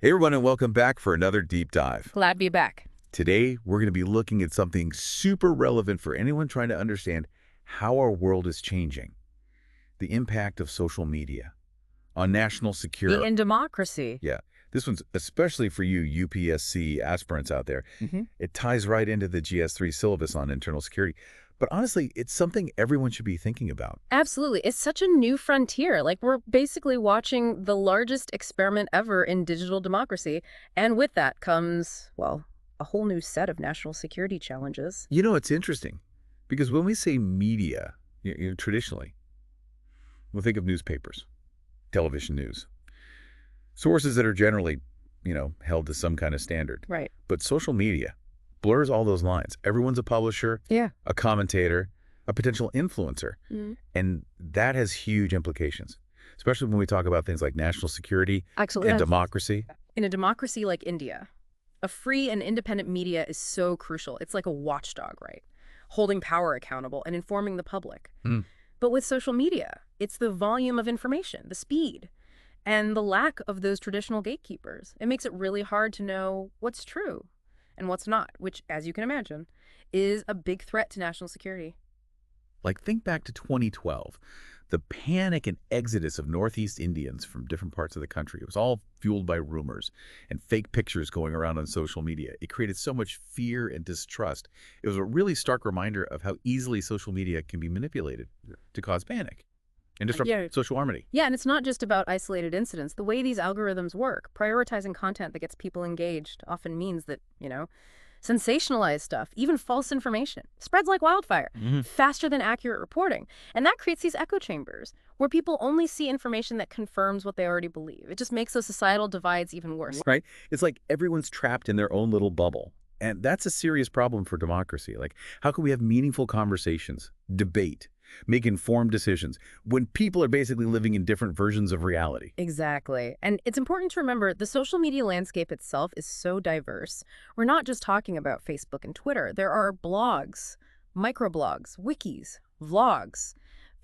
Hey everyone, and welcome back for another deep dive. Glad to be back. Today, we're going to be looking at something super relevant for anyone trying to understand how our world is changing. The impact of social media on national security. In democracy. Yeah, this one's especially for you UPSC aspirants out there. It ties right into the GS3 syllabus on internal security. But honestly, it's something everyone should be thinking about. Absolutely. It's such a new frontier. Like, we're basically watching the largest experiment ever in digital democracy. And with that comes, well, a whole new set of national security challenges. You know, it's interesting because when we say media, traditionally, we'll think of newspapers, television news, sources that are generally, held to some kind of standard. Right. But social media blurs all those lines. Everyone's a publisher, a commentator, a potential influencer. And that has huge implications, especially when we talk about things like national security and democracy. In a democracy like India, a free and independent media is so crucial. It's like a watchdog, right? Holding power accountable and informing the public. But with social media, it's the volume of information, the speed, and the lack of those traditional gatekeepers. It makes it really hard to know what's true and what's not, which, as you can imagine, is a big threat to national security. Like, think back to 2012, the panic and exodus of Northeast Indians from different parts of the country. It was all fueled by rumors and fake pictures going around on social media. It created so much fear and distrust. It was a really stark reminder of how easily social media can be manipulated to cause panic and disrupt social harmony. Yeah, and it's not just about isolated incidents. The way these algorithms work, prioritizing content that gets people engaged often means that, sensationalized stuff, even false information, spreads like wildfire, faster than accurate reporting. And that creates these echo chambers where people only see information that confirms what they already believe. It just makes those societal divides even worse. Right? It's like everyone's trapped in their own little bubble. And that's a serious problem for democracy. Like, how can we have meaningful conversations, debate, make informed decisions when people are basically living in different versions of reality? Exactly. And it's important to remember the social media landscape itself is so diverse. We're not just talking about Facebook and Twitter. There are blogs, microblogs, wikis, vlogs,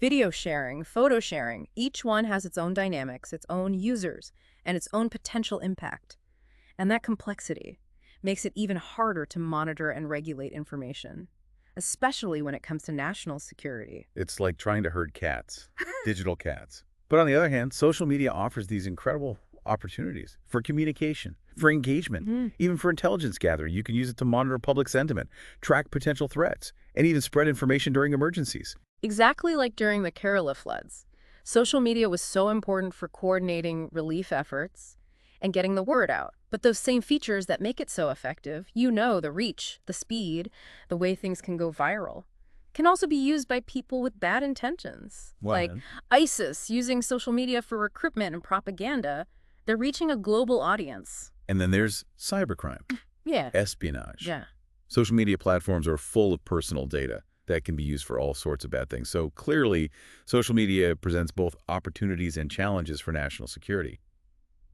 video sharing, photo sharing. Each one has its own dynamics, its own users, and its own potential impact. And that complexity makes it even harder to monitor and regulate information, especially when it comes to national security. It's like trying to herd cats, digital cats. But on the other hand, social media offers these incredible opportunities for communication, for engagement, even for intelligence gathering. You can use it to monitor public sentiment, track potential threats, and even spread information during emergencies. Exactly like during the Kerala floods. Social media was so important for coordinating relief efforts and getting the word out. But those same features that make it so effective, the reach, the speed, the way things can go viral, can also be used by people with bad intentions. Like ISIS using social media for recruitment and propaganda. They're reaching a global audience. And then there's cybercrime, espionage. Yeah. Social media platforms are full of personal data that can be used for all sorts of bad things. So clearly, social media presents both opportunities and challenges for national security.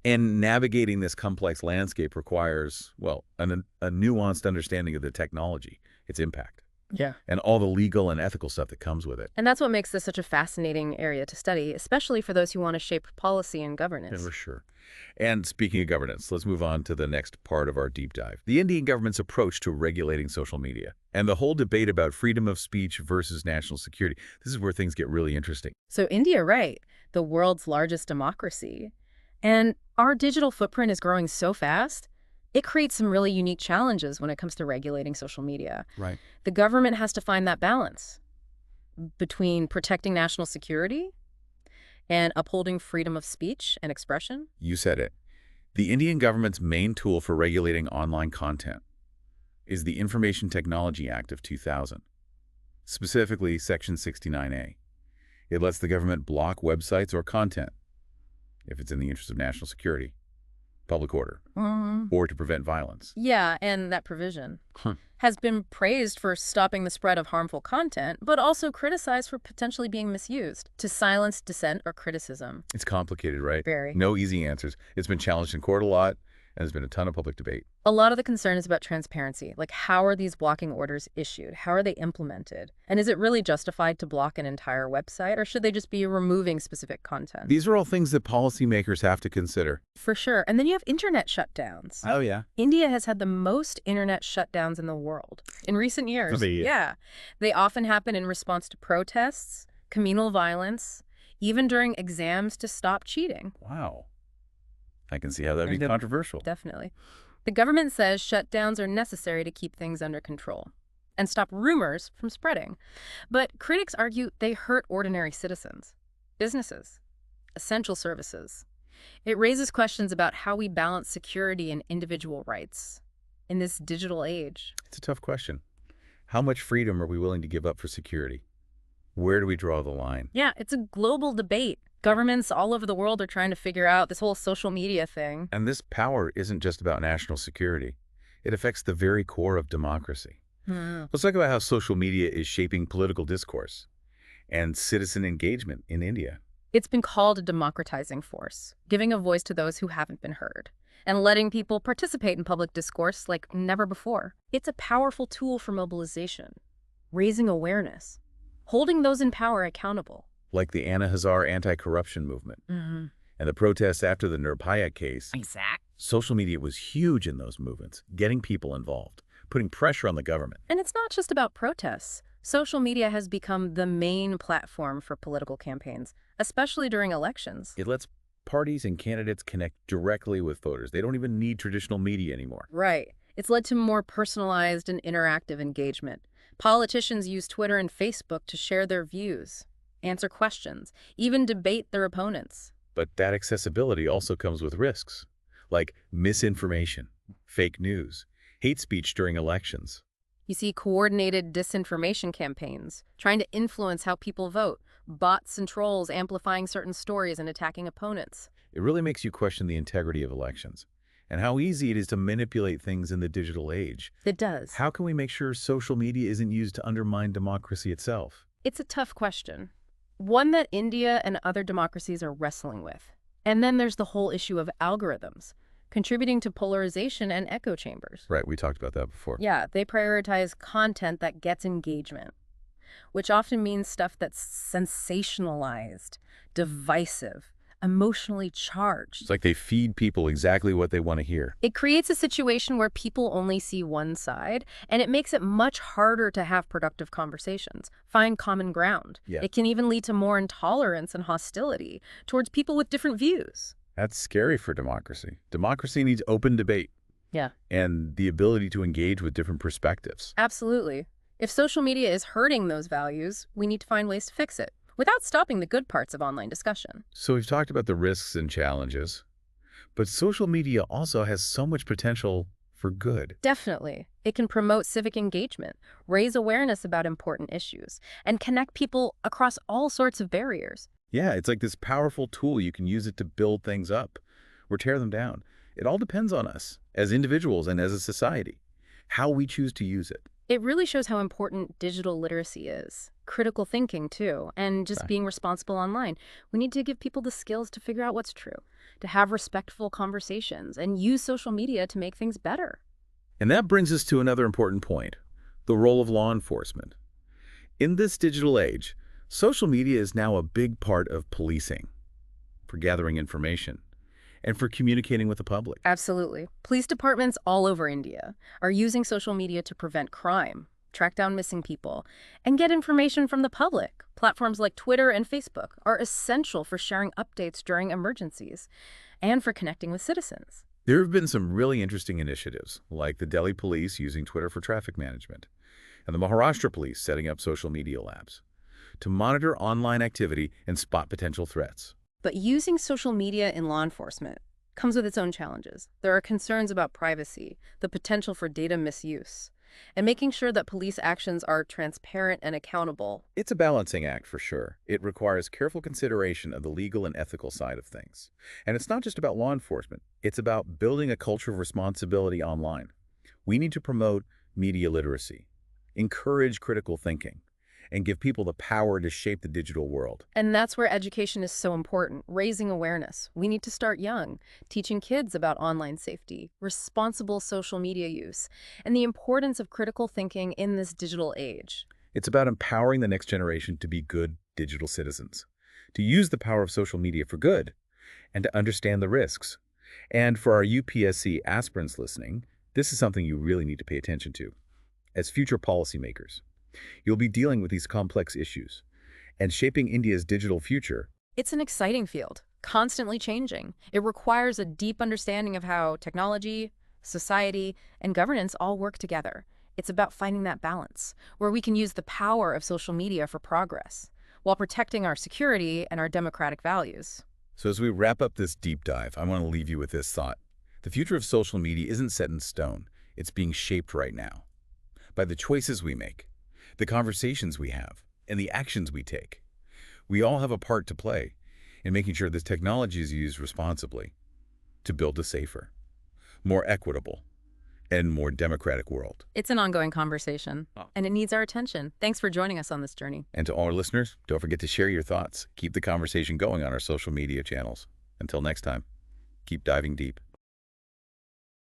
And navigating this complex landscape requires, well, a nuanced understanding of the technology, its impact, and all the legal and ethical stuff that comes with it. And that's what makes this such a fascinating area to study, especially for those who want to shape policy and governance. Yeah, for sure. And speaking of governance, let's move on to the next part of our deep dive, the Indian government's approach to regulating social media and the whole debate about freedom of speech versus national security. This is where things get really interesting. So India, right, the world's largest democracy. And our digital footprint is growing so fast, it creates some really unique challenges when it comes to regulating social media. Right. The government has to find that balance between protecting national security and upholding freedom of speech and expression. You said it. The Indian government's main tool for regulating online content is the Information Technology Act of 2000, specifically Section 69A. It lets the government block websites or content if it's in the interest of national security, public order, or to prevent violence. Yeah, and that provision has been praised for stopping the spread of harmful content, but also criticized for potentially being misused to silence dissent or criticism. It's complicated, right? Very. No easy answers. It's been challenged in court a lot, and there's been a ton of public debate. A lot of the concern is about transparency. Like, how are these blocking orders issued? How are they implemented? And is it really justified to block an entire website, or should they just be removing specific content? These are all things that policymakers have to consider. For sure. And then you have internet shutdowns. Oh, yeah. India has had the most internet shutdowns in the world in recent years. Really? Yeah. They often happen in response to protests, communal violence, even during exams to stop cheating. Wow. I can see how that'd be controversial. Definitely. The government says shutdowns are necessary to keep things under control and stop rumors from spreading. But critics argue they hurt ordinary citizens, businesses, essential services. It raises questions about how we balance security and individual rights in this digital age. It's a tough question. How much freedom are we willing to give up for security? Where do we draw the line? Yeah, it's a global debate. Governments all over the world are trying to figure out this whole social media thing. And this power isn't just about national security. It affects the very core of democracy. Let's talk about how social media is shaping political discourse and citizen engagement in India. It's been called a democratizing force, giving a voice to those who haven't been heard, and letting people participate in public discourse like never before. It's a powerful tool for mobilization, raising awareness, holding those in power accountable. Like the Anna Hazare anti-corruption movement and the protests after the Nirbhaya case. Exactly. Social media was huge in those movements, getting people involved, putting pressure on the government. And it's not just about protests. Social media has become the main platform for political campaigns, especially during elections. It lets parties and candidates connect directly with voters. They don't even need traditional media anymore. Right. It's led to more personalized and interactive engagement. Politicians use Twitter and Facebook to share their views, answer questions, even debate their opponents. But that accessibility also comes with risks, like misinformation, fake news, hate speech during elections. You see coordinated disinformation campaigns, trying to influence how people vote, bots and trolls amplifying certain stories and attacking opponents. It really makes you question the integrity of elections and how easy it is to manipulate things in the digital age. It does. How can we make sure social media isn't used to undermine democracy itself? It's a tough question, one that India and other democracies are wrestling with. And then there's the whole issue of algorithms, contributing to polarization and echo chambers. Right, we talked about that before. Yeah, they prioritize content that gets engagement, which often means stuff that's sensationalized, divisive, emotionally charged. It's like they feed people exactly what they want to hear. It creates a situation where people only see one side, and it makes it much harder to have productive conversations, find common ground. Yeah. It can even lead to more intolerance and hostility towards people with different views. That's scary for democracy. Democracy needs open debate. Yeah. And the ability to engage with different perspectives. Absolutely. If social media is hurting those values, we need to find ways to fix it, without stopping the good parts of online discussion. So we've talked about the risks and challenges, but social media also has so much potential for good. Definitely. It can promote civic engagement, raise awareness about important issues, and connect people across all sorts of barriers. Yeah, it's like this powerful tool. You can use it to build things up or tear them down. It all depends on us as individuals and as a society, how we choose to use it. It really shows how important digital literacy is. Critical thinking, too, and just being responsible online. We need to give people the skills to figure out what's true, to have respectful conversations, and use social media to make things better. And that brings us to another important point, the role of law enforcement. In this digital age, social media is now a big part of policing, for gathering information, and for communicating with the public. Absolutely. Police departments all over India are using social media to prevent crime, track down missing people, and get information from the public. Platforms like Twitter and Facebook are essential for sharing updates during emergencies and for connecting with citizens. There have been some really interesting initiatives, like the Delhi police using Twitter for traffic management, and the Maharashtra police setting up social media labs to monitor online activity and spot potential threats. But using social media in law enforcement comes with its own challenges. There are concerns about privacy, the potential for data misuse, and making sure that police actions are transparent and accountable. It's a balancing act for sure. It requires careful consideration of the legal and ethical side of things. And it's not just about law enforcement. It's about building a culture of responsibility online. We need to promote media literacy, encourage critical thinking, and give people the power to shape the digital world. And that's where education is so important, raising awareness. We need to start young, teaching kids about online safety, responsible social media use, and the importance of critical thinking in this digital age. It's about empowering the next generation to be good digital citizens, to use the power of social media for good, and to understand the risks. And for our UPSC aspirants listening, this is something you really need to pay attention to. As future policymakers, you'll be dealing with these complex issues, and shaping India's digital future. It's an exciting field, constantly changing. It requires a deep understanding of how technology, society, and governance all work together. It's about finding that balance, where we can use the power of social media for progress, while protecting our security and our democratic values. So as we wrap up this deep dive, I want to leave you with this thought. The future of social media isn't set in stone. It's being shaped right now by the choices we make, the conversations we have, and the actions we take. We all have a part to play in making sure this technology is used responsibly to build a safer, more equitable, and more democratic world. It's an ongoing conversation, and it needs our attention. Thanks for joining us on this journey. And to all our listeners, don't forget to share your thoughts. Keep the conversation going on our social media channels. Until next time, keep diving deep.